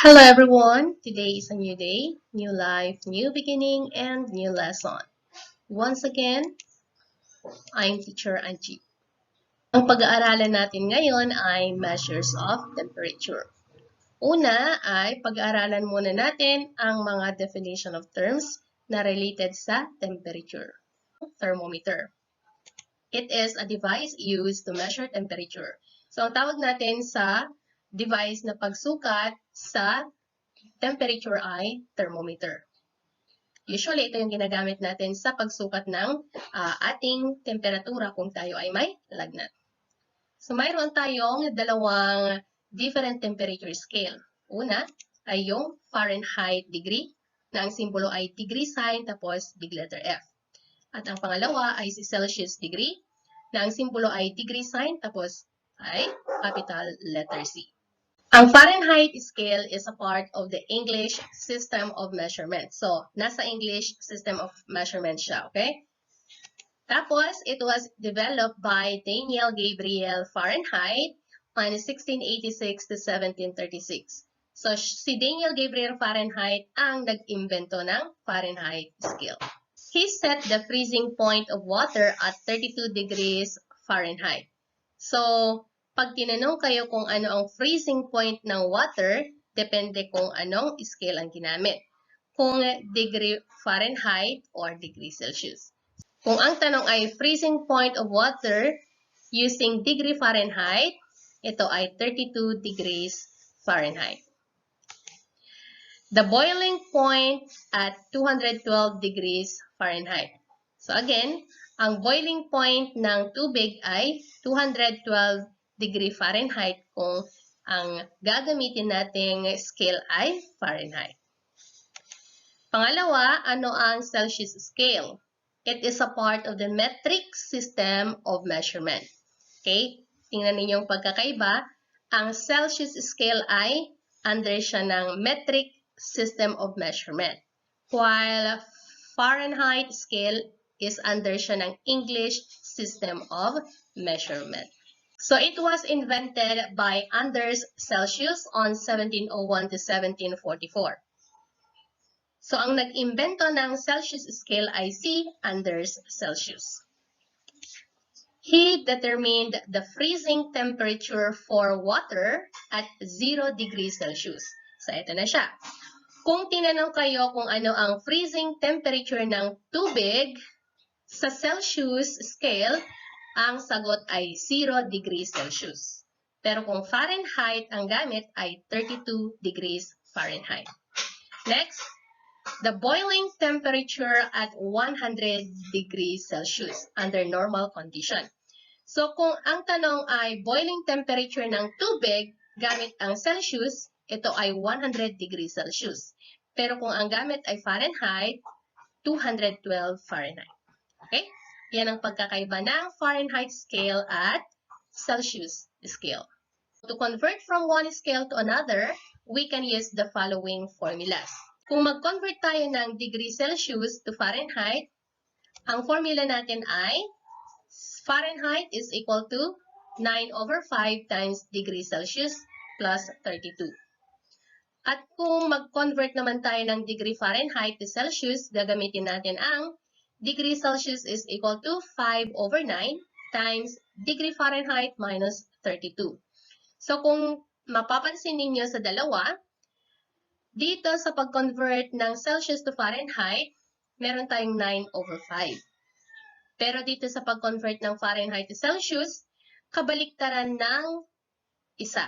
Hello everyone! Today is a new day, new life, new beginning, and new lesson. Once again, I'm Teacher Angie. Ang pag-aaralan natin ngayon ay measures of temperature. Una ay pag-aaralan muna natin ang mga definition of terms na related sa temperature. Thermometer. It is a device used to measure temperature. So, ang tawag natin sa device na pagsukat sa temperature ay thermometer. Usually, ito yung ginagamit natin sa pagsukat ng ating temperatura kung tayo ay may lagnat. So, mayroon tayong dalawang different temperature scale. Una ay yung Fahrenheit degree, na ang simbolo ay degree sign tapos big letter F. At ang pangalawa ay si Celsius degree, na ang simbolo ay degree sign tapos ay capital letter C. Ang Fahrenheit scale is a part of the English system of measurement. So, nasa English system of measurement siya, okay? Tapos, it was developed by Daniel Gabriel Fahrenheit on 1686 to 1736. So, si Daniel Gabriel Fahrenheit ang nag-imbento ng Fahrenheit scale. He set the freezing point of water at 32 degrees Fahrenheit. So, pag tinanong kayo kung ano ang freezing point ng water, depende kung anong scale ang ginamit. Kung degree Fahrenheit or degree Celsius. Kung ang tanong ay freezing point of water using degree Fahrenheit, ito ay 32 degrees Fahrenheit. The boiling point at 212 degrees Fahrenheit. So again, ang boiling point ng tubig ay 212 degree Fahrenheit kung ang gagamitin nating scale ay Fahrenheit. Pangalawa, ano ang Celsius scale? It is a part of the metric system of measurement. Okay? Tingnan ninyong pagkakaiba. Ang Celsius scale ay under siya ng metric system of measurement. While Fahrenheit scale is under siya ng English system of measurement. So, it was invented by Anders Celsius on 1701 to 1744. So, ang nag-imbento ng Celsius scale ay si Anders Celsius. He determined the freezing temperature for water at 0 degrees Celsius. So, ito na siya. Kung tinanong kayo kung ano ang freezing temperature ng tubig sa Celsius scale, ang sagot ay 0 degrees Celsius. Pero kung Fahrenheit ang gamit ay 32 degrees Fahrenheit. Next, the boiling temperature at 100 degrees Celsius under normal condition. So kung ang tanong ay boiling temperature ng tubig gamit ang Celsius, ito ay 100 degrees Celsius. Pero kung ang gamit ay Fahrenheit, 212 Fahrenheit. Okay? Yan ang pagkakaiba ng Fahrenheit scale at Celsius scale. To convert from one scale to another, we can use the following formulas. Kung mag-convert tayo ng degree Celsius to Fahrenheit, ang formula natin ay Fahrenheit is equal to 9/5 times degree Celsius plus 32. At kung mag-convert naman tayo ng degree Fahrenheit to Celsius, gagamitin natin ang degree Celsius is equal to 5/9 times degree Fahrenheit minus 32. So kung mapapansin ninyo sa dalawa, dito sa pag-convert ng Celsius to Fahrenheit, meron tayong 9/5. Pero dito sa pag-convert ng Fahrenheit to Celsius, kabaliktaran ng isa.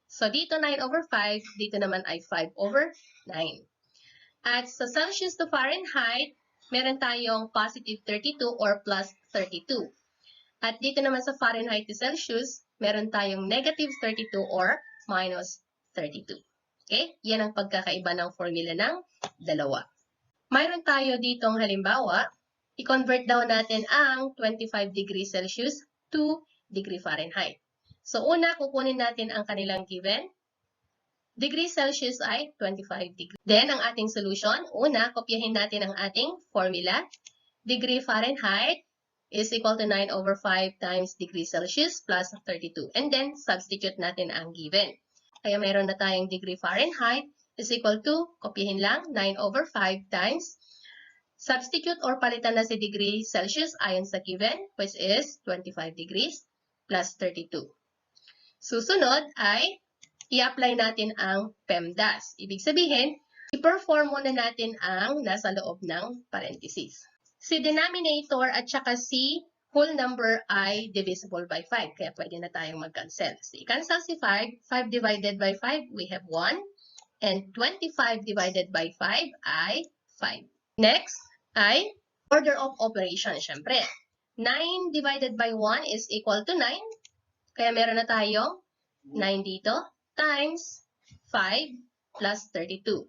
So dito 9/5, dito naman ay 5/9. At sa Celsius to Fahrenheit, meron tayong positive 32 or plus 32. At dito naman sa Fahrenheit to Celsius, meron tayong negative 32 or minus 32. Okay? Yan ang pagkakaiba ng formula ng dalawa. Mayroon tayo ditong halimbawa, i-convert daw natin ang 25 degrees Celsius to degree Fahrenheit. So una, kukunin natin ang kanilang given. Degree Celsius ay 25 degrees. Then, ang ating solution, una, kopyahin natin ang ating formula. Degree Fahrenheit is equal to 9/5 times degree Celsius plus 32. And then, substitute natin ang given. Kaya meron na tayong degree Fahrenheit is equal to, kopyahin lang, 9/5 times. Substitute or palitan na si degree Celsius ayon sa given, which is 25 degrees plus 32. Susunod ay i-apply natin ang PEMDAS. Ibig sabihin, i-perform muna natin ang nasa loob ng parenthesis. Si denominator at saka si whole number ay divisible by 5. Kaya pwede na tayong mag-cancel. So, i-cancel si 5. 5 divided by 5, we have 1. And 25 divided by 5 ay 5. Next ay order of operation, syempre. 9 divided by 1 is equal to 9. Kaya meron na tayong 9 dito times 5 plus 32.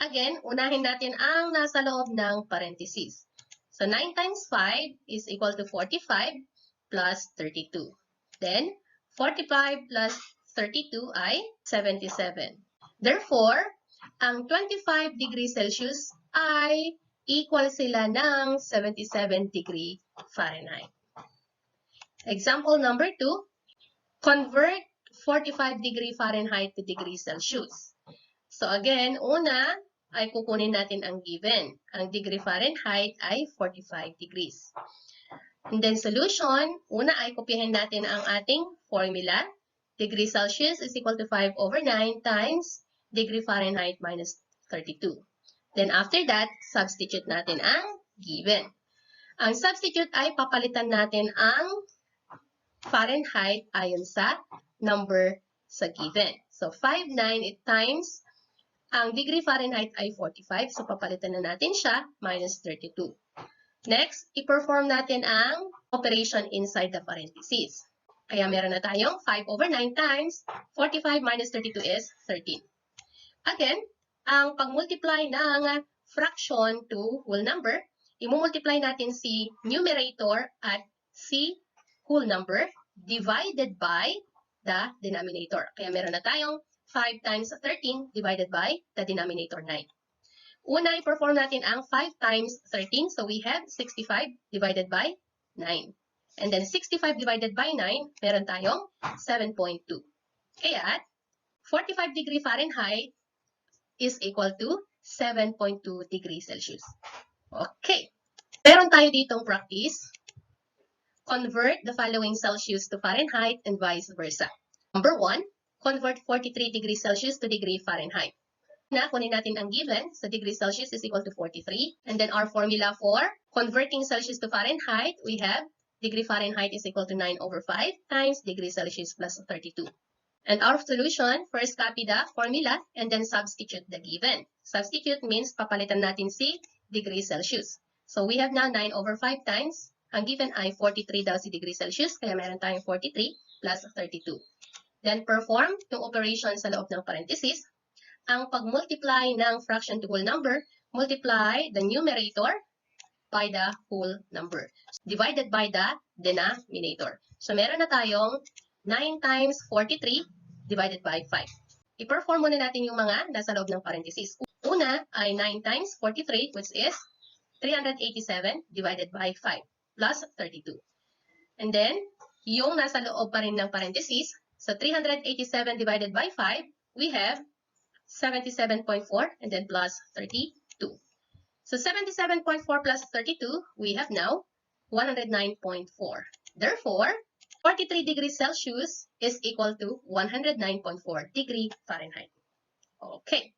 Again, unahin natin ang nasa loob ng parenthesis. So, 9 times 5 is equal to 45 plus 32. Then, 45 plus 32 ay 77. Therefore, ang 25 degrees Celsius ay equal sila ng 77 degree Fahrenheit. Example number 2, convert 45 degree Fahrenheit to degree Celsius. So again, una ay kukunin natin ang given. Ang degree Fahrenheit ay 45 degrees. And then solution, una ay kopyahin natin ang ating formula. Degree Celsius is equal to 5/9 times degree Fahrenheit minus 32. Then after that, substitute natin ang given. Ang substitute ay papalitan natin ang Fahrenheit ayon sa number sa given. So 5/9 times ang degree Fahrenheit ay 45, so papalitan na natin siya, minus 32. Next, i-perform natin ang operation inside the parentheses. Kaya meron na tayong 5/9 times 45 minus 32 is 13. Again, ang pag-multiply ng fraction to whole number, i-multiply natin si numerator at si whole number divided by the denominator. Kaya meron na tayong 5 times 13 divided by the denominator 9. Una, i-perform natin ang 5 times 13. So, we have 65 divided by 9. And then, 65 divided by 9, meron tayong 7.2. Kaya, 45 degree Fahrenheit is equal to 7.2 degrees Celsius. Okay. Meron tayo ditong practice. Convert the following Celsius to Fahrenheit and vice versa. Number 1, convert 43 degrees Celsius to degree Fahrenheit. Na, kunin natin ang given. So, degree Celsius is equal to 43. And then, our formula for converting Celsius to Fahrenheit, we have degree Fahrenheit is equal to 9/5 times degree Celsius plus 32. And our solution, first copy the formula and then substitute the given. Substitute means papalitan natin si degree Celsius. So, we have now 9/5 times. Ang given ay 43 daw si degree Celsius, kaya meron tayong 43 plus 32. Then, perform yung operation sa loob ng parenthesis. Ang pag-multiply ng fraction to whole number, multiply the numerator by the whole number, divided by the denominator. So, meron na tayong 9 times 43 divided by 5. I-perform muna natin yung mga nasa loob ng parenthesis. Una ay 9 times 43, which is 387 divided by 5, plus 32. And then, yung nasa loob pa rin ng parenthesis, so 387 divided by 5, we have 77.4 and then plus 32. So 77.4 plus 32, we have now 109.4. Therefore, 43 degrees Celsius is equal to 109.4 degree Fahrenheit. Okay.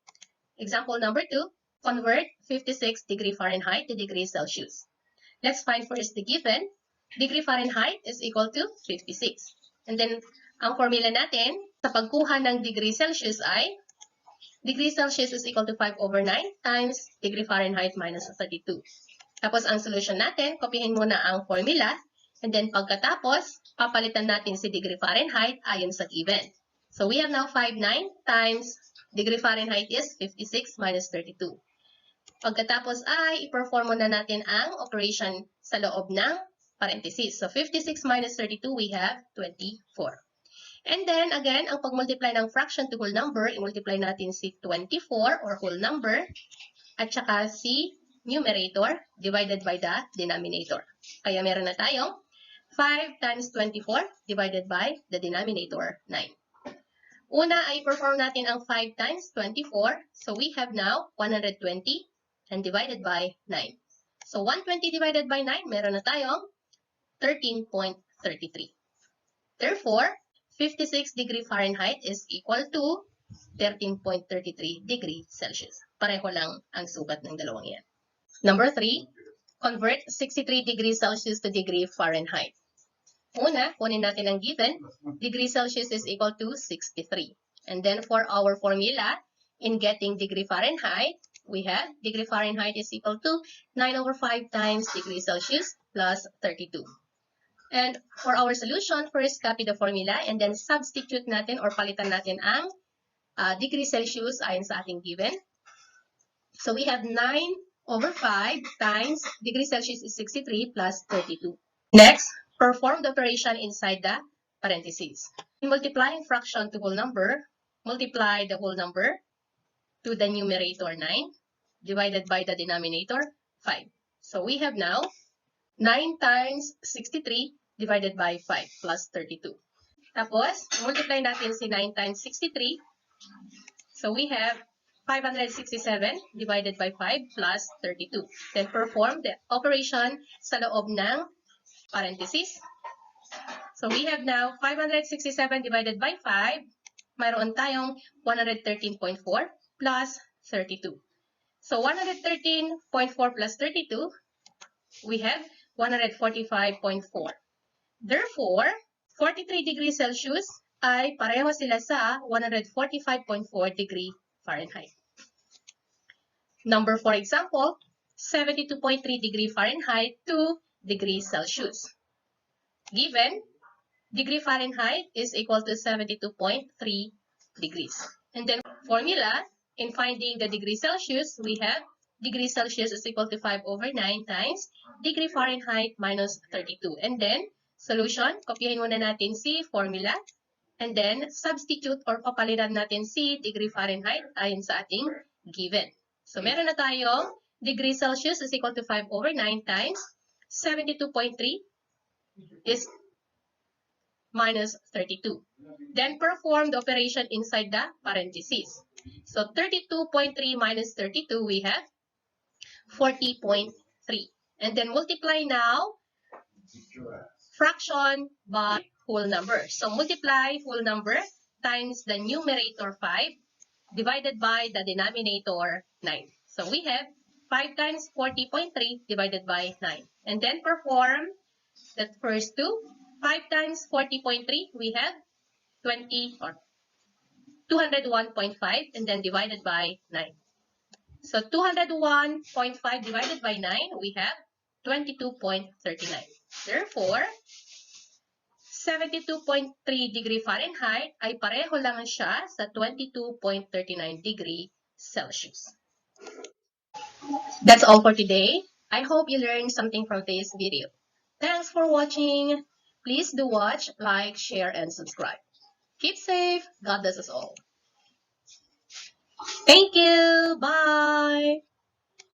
Example number 2, convert 56 degree Fahrenheit to degree Celsius. Let's find first the given. Degree Fahrenheit is equal to 56. And then, ang formula natin sa pagkuha ng degree Celsius ay degree Celsius is equal to 5/9 times degree Fahrenheit minus 32. Tapos, ang solution natin, kopyahin muna ang formula. And then, pagkatapos, papalitan natin si degree Fahrenheit ayon sa given. So, we have now 5/9 times degree Fahrenheit is 56 minus 32. Pagkatapos ay, i-perform muna natin ang operation sa loob ng parenthesis. So, 56 minus 32, we have 24. And then, again, ang pag-multiply ng fraction to whole number, i-multiply natin si 24 or whole number at saka si numerator divided by the denominator. Kaya meron na tayong 5 times 24 divided by the denominator, 9. Una ay perform natin ang 5 times 24. So we have now 120 and divided by 9. So 120 divided by 9, meron na tayong 13.33. Therefore, 56 degree Fahrenheit is equal to 13.33 degree Celsius. Pareho lang ang sukat ng dalawang yan. Number 3, convert 63 degrees Celsius to degree Fahrenheit. Una, kunin natin ang given. Degree Celsius is equal to 63. And then for our formula, in getting degree Fahrenheit, we have degree Fahrenheit is equal to 9/5 times degree Celsius plus 32. And for our solution, first copy the formula and then substitute natin or palitan natin ang degree Celsius ayon sa ating given. So we have 9/5 times degree Celsius is 63 plus 32. Next, perform the operation inside the parentheses. In multiplying fraction to whole number, multiply the whole number to the numerator 9 divided by the denominator 5. So we have now 9 times 63 divided by 5 plus 32. Tapos, multiply natin si 9 times 63. So we have 567 divided by 5 plus 32. Then perform the operation sa loob ng parentheses. So we have now 567 divided by 5. Mayroon tayong 113.4 plus 32. So 113.4 plus 32, we have 145.4. Therefore, 43 degrees Celsius ay pareho sila sa 145.4 degree Fahrenheit. Number 4 example, 72.3 degree Fahrenheit to degree Celsius. Given, degree Fahrenheit is equal to 72.3 degrees. And then formula, in finding the degree Celsius, we have degree Celsius is equal to 5/9 times degree Fahrenheit minus 32. And then, solution, kopyahin muna natin si formula. And then, substitute or papalitan natin si degree Fahrenheit ayon sa ating given. So, meron na tayong degree Celsius is equal to 5/9 times 72.3 is minus 32. Then, perform the operation inside the parentheses. So, 32.3 minus 32, we have 40.3. And then, multiply now fraction by whole number. So, multiply whole number times the numerator 5 divided by the denominator 9. So, we have 5 times 40.3 divided by 9. And then, perform the first two. 5 times 40.3, we have 20 or 201.5 and then divided by 9. So 201.5 divided by 9, we have 22.39. Therefore, 72.3 degree Fahrenheit ay pareho lang siya sa 22.39 degree Celsius. That's all for today. I hope you learned something from this video. Thanks for watching. Please do watch, like, share, and subscribe. Keep safe. God bless us all. Thank you. Bye.